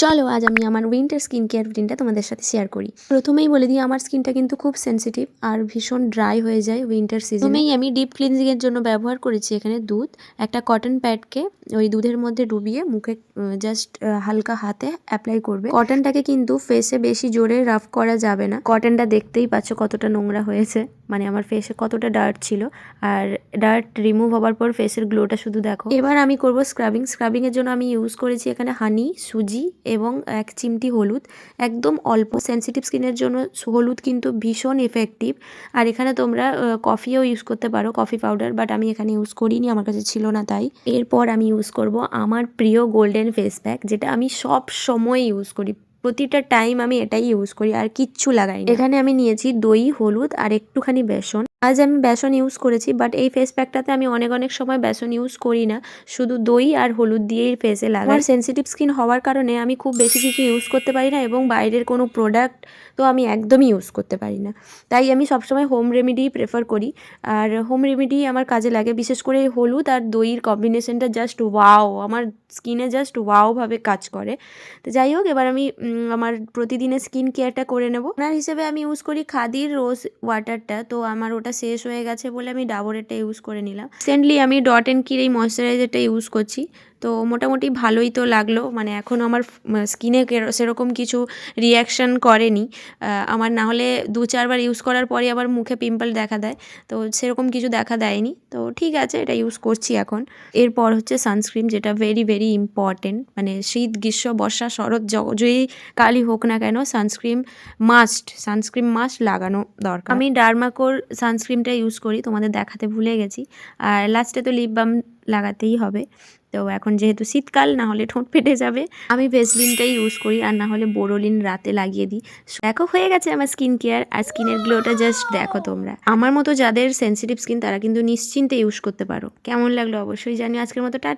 চলো আজ আমি আমার উইন্টার স্কিন কেয়ার রুটিনটা তোমাদের সাথে শেয়ার করি। প্রথমেই বলে দিই, আমার স্কিনটা কিন্তু খুব সেনসিটিভ আর ভীষণ ড্রাই হয়ে যায় উইন্টার সিজনে। প্রথমেই আমি ডিপ ক্লিনজিংয়ের জন্য ব্যবহার করেছি এখানে দুধ। একটা কটন প্যাডকে ওই দুধের মধ্যে ডুবিয়ে মুখে জাস্ট হালকা হাতে অ্যাপ্লাই করবে। কটনটাকে কিন্তু ফেসে বেশি জোরে রাফ করা যাবে না। কটনটা দেখতেই পাচ্ছ কতটা নোংরা হয়েছে, মানে আমার ফেসে কতটা ডার্ট ছিল। আর ডার্ট রিমুভ হওয়ার পর ফেসের গ্লোটা শুধু দেখো। এবার আমি করব স্ক্রাবিং এর জন্য আমি ইউজ করেছি এখানে হানি, সুজি এবং 1 চিমটি হলুদ। একদম অল্প। সেনসিটিভ স্কিনের জন্য হলুদ কিন্তু ভীষণ এফেক্টিভ। আর এখানে তোমরা কফিও ইউজ করতে পারো, কফি পাউডার, বাট আমি এখানে ইউজ করিনি, আমার কাছে ছিল না তাই। এরপর আমি ইউজ করব আমার প্রিয় গোল্ডেন ফেস প্যাক, যেটা আমি সব সময় ইউজ করি। প্রতিটা টাইম আমি এটাই ইউজ করি আর কিচ্ছু লাগাই না। এখানে আমি নিয়েছি দই, হলুদ আর একটুখানি বেসন। আজ আমি বেসন ইউজ করেছি, বাট এই ফেস প্যাকটাতে আমি অনেক সময় বেসন ইউজ করি না, শুধু দই আর হলুদ দিয়েই ফেসে লাগাই। আমার সেনসিটিভ স্কিন হওয়ার কারণে আমি খুব বেশি কিছু ইউজ করতে পারি না এবং বাইরের কোনো প্রোডাক্ট তো আমি একদমই ইউজ করতে পারি না। তাই আমি সবসময় হোম রেমেডিই প্রেফার করি, আর হোম রেমেডি আমার কাজে লাগে। বিশেষ করে হলুদ আর দইয়ের কম্বিনেশনটা জাস্ট ওয়াও, আমার স্কিনে জাস্ট ওয়াওভাবে কাজ করে। তো যাই হোক, এবার আমি আমার প্রতিদিনের স্কিন কেয়ারটা করে নেব। ওনার হিসেবে আমি ইউজ করি খাদির রোজ ওয়াটারটা, তো আমার ওটা শেষ হয়ে গেছে বলে আমি ডাবরেরটা ইউজ করে নিলাম। রিসেন্টলি আমি ডট অ্যান্ড কির এই ময়শ্চারাইজারটা ইউজ করছি, তো মোটামুটি ভালোই তো লাগলো। মানে এখন আমার স্কিনে সেরকম কিছু রিয়াকশান করেনি আমার, না হলে 2-4 বার ইউজ করার পরে আবার মুখে পিম্পল দেখা দেয়, তো সেরকম কিছু দেখা দেয়নি, তো ঠিক আছে, এটা ইউজ করছি এখন। এরপর হচ্ছে সানস্ক্রিন, যেটা ভেরি ইম্পর্টেন্ট। মানে শীত, গ্রীষ্ম, বর্ষা, শরৎ, যেই কালই হোক না কেন সানস্ক্রিন মাস্ট লাগানো দরকার। আমি ডার্মাকোর সানস্ক্রিনটা ইউজ করি, তোমাদের দেখাতে ভুলে গেছি। আর লাস্টে তো লিপ বাম লাগাতেই হবে। তো এখন যেহেতু শীতকাল, না হলে ঠোঁট ফেটে যাবে, আমি ভেসলিনটাই ইউজ করি, আর না হলে বোরোলিন রাতে লাগিয়ে দিই। দেখো হয়ে গেছে আমার স্কিন কেয়ার। আর স্কিনের গ্লোটা জাস্ট দেখো তোমরা। আমার মতো যাদের সেনসিটিভ স্কিন তারা কিন্তু নিশ্চিন্তে ইউজ করতে পারো। কেমন লাগলো অবশ্যই জানিও। আজকের মতো টাটা।